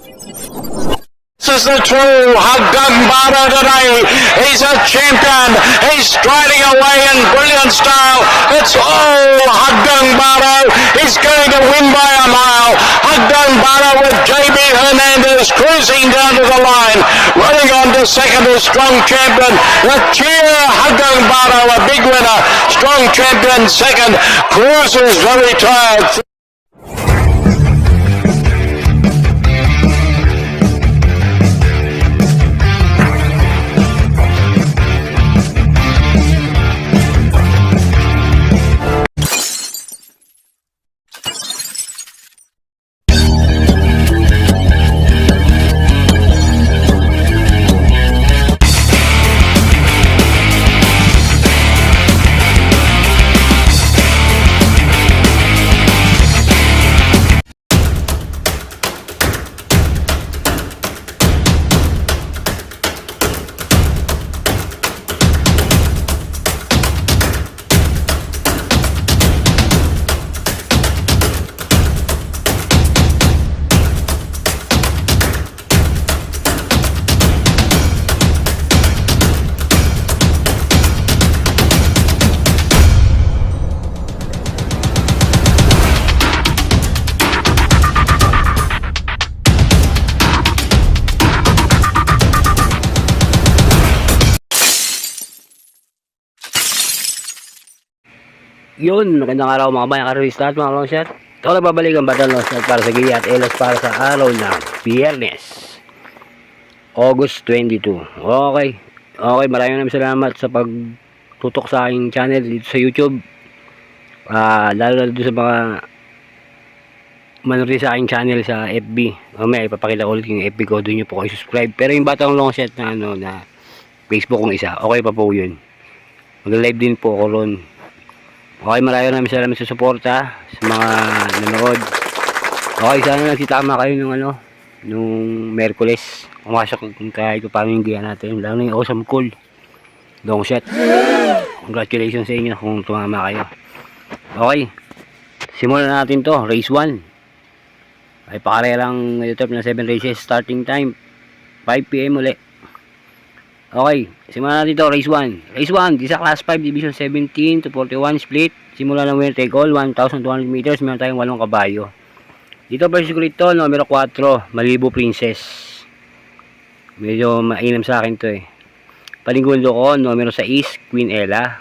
This is the true Hagdambara today. He's a champion. He's striding away in brilliant style. It's all Hagdambara. He's going to win by a mile. Hagdambara with JB Hernandez cruising down to the line. Running on to second is Strong Champion. The cheer Hagdambara, a big winner. Strong Champion second. Cruises very tired. Yun, magandang araw mga bayan karista at mga long shot. Ito na babalik ang batang long shot para sa Giya at Elas para sa araw ng Biyernes, August 22. Okay, maraming salamat sa pagtutok sa aking channel dito sa YouTube. Lalo na dito sa mga manood sa aking channel sa FB. Mamaya ipapakita ko ulit yung FB ko, doon nyo po kayo subscribe. Pero yung batang long shot na, na Facebook kong isa, okay pa po yun. Mag-live din po ako ron. Okay, maraming salamat sa suporta sa mga nanood. Okay, sana nagsitama kayo nung Merkules. Pumasok kahit paano yung giya natin. Lalo na yung awesome cool long shot. Congratulations sa inyo kung tumama kayo. Okay, simulan natin to. Race 1 ay pakarerang YouTube na 7 races. Starting time 5 PM ulit. Okay, simulan natin ito, race 1. Race 1, di sa class 5, division 17 to 41 split. Simula ng winner take all, 1,200 meters, meron tayong 8 kabayo. Dito versus ito, numero 4, Malibu Princess. Medyo mainam sa akin to eh. Palinggundo ko, numero 6, Queen Ella.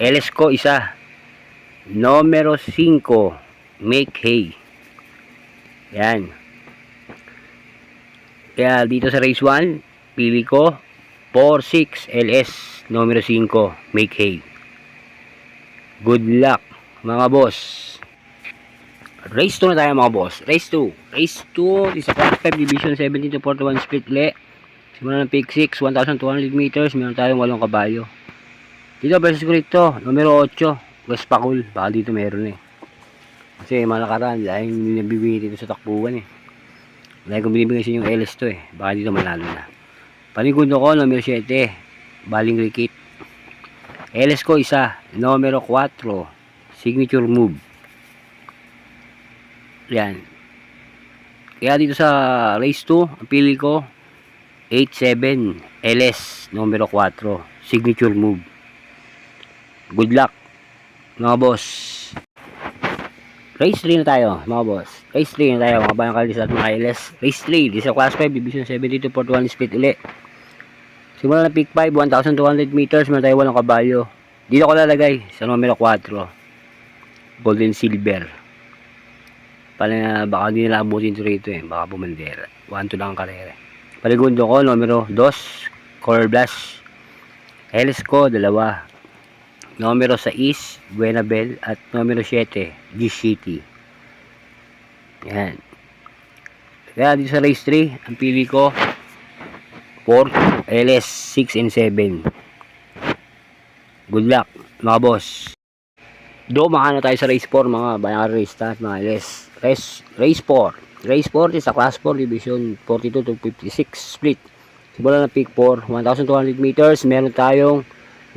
LS ko isa, numero 5, Make Hay. Yan. Kaya dito sa race 1, pili ko 4-6 LS numero 5 Make Hay. Good luck mga boss. Race 2 na tayo mga boss. Race 2 is a class 5 division 17 to 41 split le. Simula ng pick 6 1,200 meters, meron tayong 8 kabayo. Dito versus ko rito numero 8 West Pacul. Baka dito meron eh, kasi malakaran dahil nabibigay dito sa takbuhan eh. Dahil kung binibigay sa yung LS to eh, baka dito manalo na. Panigundo ko, numero 7, Baling Rikit. LS ko isa, numero 4, Signature Move. Yan. Kaya dito sa race 2, ang pili ko, 8-7, LS, numero 4, Signature Move. Good luck, mga boss. Race 3 na tayo, mga boss. Race 3 na tayo, mga bayang kalis at mga LS. Race 3, di sa class 5, division 72 to 41 split uli. Simula na pick 5, 1,200 meters, meron tayo 8 kabayo. Dito ko lalagay sa numero 4, Golden Silver. Baka hindi nila abutin ito rito eh, baka bumandera. 1-2 lang ang karere. Paligundo ko, numero 2, Color Blast. LS ko, 2. Numero 6, Buenabel. At numero 7, G-City. Yan. Kaya dito sa race 3, ang pili ko 4, LS 6 and 7. Good luck mga boss. Makano tayo sa race 4 mga bayang race start mga LS. Race 4 is sa class 4 division 42 to 56 split. Simula na pick 4, 1,200 meters, meron tayong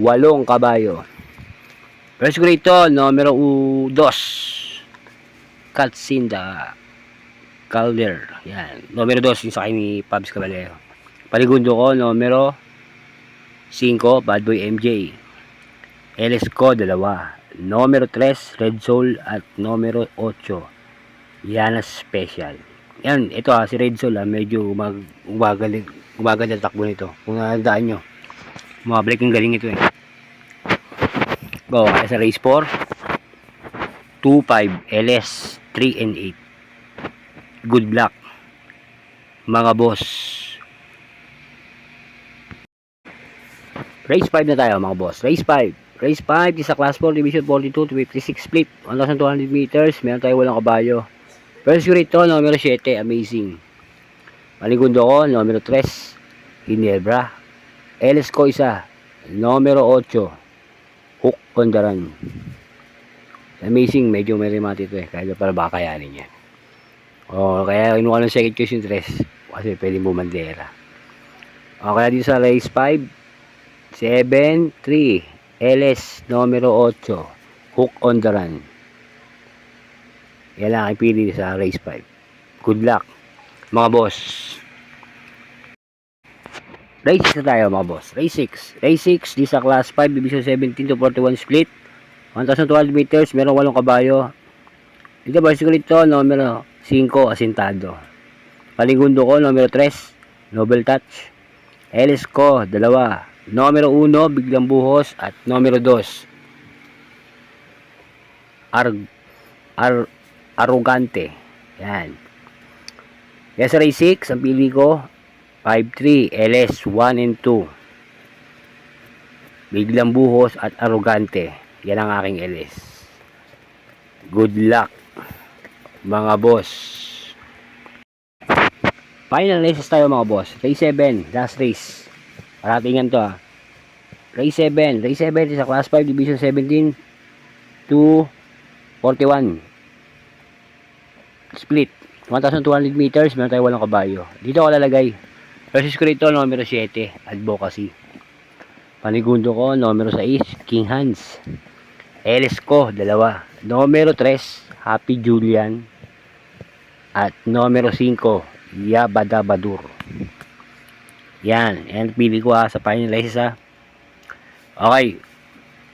8 kabayo. First grade to, numero 2, Katsinda. Calder. Yan. Numero 2 yung sakay ni Pabs Caballero. Panigundo ko, numero 5, Bad Boy MJ. LS ko, 2. Numero 3, Red Soul. At numero 8, Yana Special. Yan, ito si Red Soul medyo umagal ang takbo nito. Kung nakandaan nyo, mabalik yung galing ito Go, kaya sa race 4, 2-5, LS, 3 and 8. Good luck, mga boss. Race 5 na tayo, mga boss. Race 5. Race 5 is a Class 4 Division 42 to 56 split. 1,200 meters. Meron tayo walang kabayo. First rate to, numero 7. Amazing. Panigundo ko, numero 3. Ginebra. LS ko isa. Numero 8. Hook on the run. Amazing. Medyo may remate ito Kaya para baka kayanin yan. Kaya kinuha ng second choice yung 3. Kasi pwede bumandera. Kaya dito sa race 5. 7-3 LS numero 8 Hook on the run. Yan lang ang pili sa race 5. Good luck, mga boss. Race 6 na tayo, mga boss. Race 6. Race 6 di sa class 5 division 17 to 41 split. 1,200 meters. Merong 8 kabayo. Ito bicycle ito numero 5 Asintado. Panigundo ko numero 3 Noble Touch. LS ko 2. Numero 1, Biglang Buhos. At numero 2, Arrogante. Yan. Kaya sa race 6, ang pili ko, 5-3, LS 1 and 2. Biglang Buhos at Arrogante. Yan ang aking LS. Good luck, mga boss. Final races tayo, mga boss. Race 7, last race. Paratingan to Race 7. Race 7 is a Class 5 Division 17 to 41 split. 1,200 meters. Meron tayo 8 kabayo. Dito ko lalagay. Versus ko rito, numero 7, Advocacy. Panigundo ko, numero 6, King Hans. LS ko, 2. Numero 3, Happy Julian. At numero 5, Yabadabadur. Yan pili ko sa final races Okay.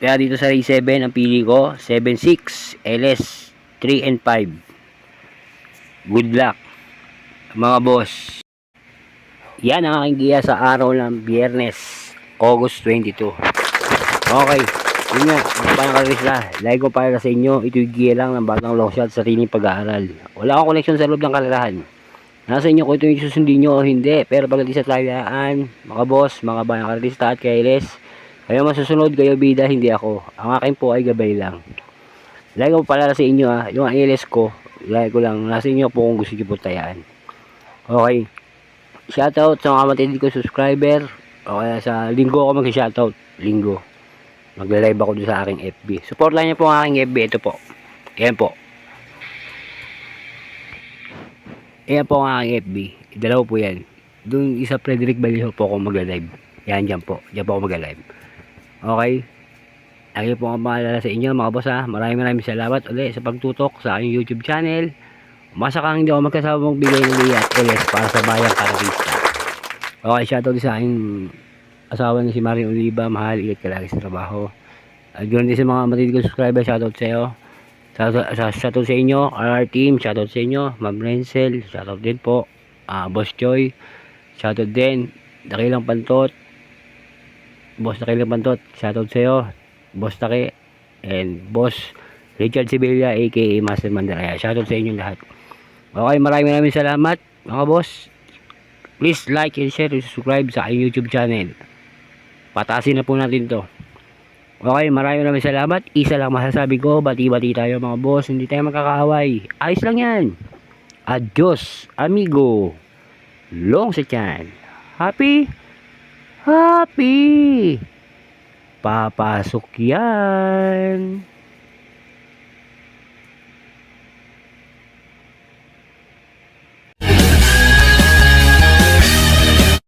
Kaya dito sa race 7, ang pili ko 7-6 LS 3 and 5. Good luck, mga boss. Yan ang aking giya sa araw ng Biyernes, August 22. Okay. Yun nga, panakalis na. Like ko para sa inyo, ito'y giya lang ng batang long shot sa rining pag-aaral. Wala akong connection sa loob ng kalarahan. Nasa inyo kung ito yung susundin nyo o hindi. Pero pagdating sa tayaan, mga boss, mga bayang karalista at kailes, kayo masusunod, kayo bida, hindi ako. Ang akin po ay gabay lang. Like ko pala sa inyo yung ALS ko, like ko lang, nasa inyo po kung gusto nyo po tayaan. Okay. Shoutout sa mga matindi ko subscriber. O kaya sa linggo ako mag-shoutout. Linggo. Magla-live ako doon sa aking FB. Support lang niyo po ang aking FB. Ito po. Yan po. Ayan po ang aking FB. Dalawa po yan. Doon isa Frederick Vallejo po ako magla-live. Yan, dyan po. Dyan po ako magla-live. Okay. Lagi po ang maalala sa inyo, mga boss Maraming salamat ulit sa pagtutok sa aking YouTube channel. Umasa kang hindi ako magkasama magbigay ng liya at LS para sa bayang karalista. Okay, shoutout sa aking asawa na si Marie Oliva. Mahal, ingat ka lagi sa trabaho. Doon din sa mga matindi ko subscriber, shoutout sa iyo. Shoutout sa inyo, RR team, shoutout sa inyo, Ma'am Renzel, shoutout din po, Boss Joy, shoutout din, Dakilang Pantot, Boss Dakilang Pantot, shoutout sa iyo, Boss Taki, and Boss Richard Sibilia, aka Master Mandaraya, shoutout sa inyo lahat. Okay, maraming salamat, mga boss. Please like and share and subscribe sa aking YouTube channel. Patasin na po natin to. Okay, maraming salamat. Isa lang masasabi ko, bati-bati tayo, mga boss. Hindi tayo magkakaaway. Ayos lang yan. Adios, amigo. Long sa tiyan. Happy? Happy. Papasok yan.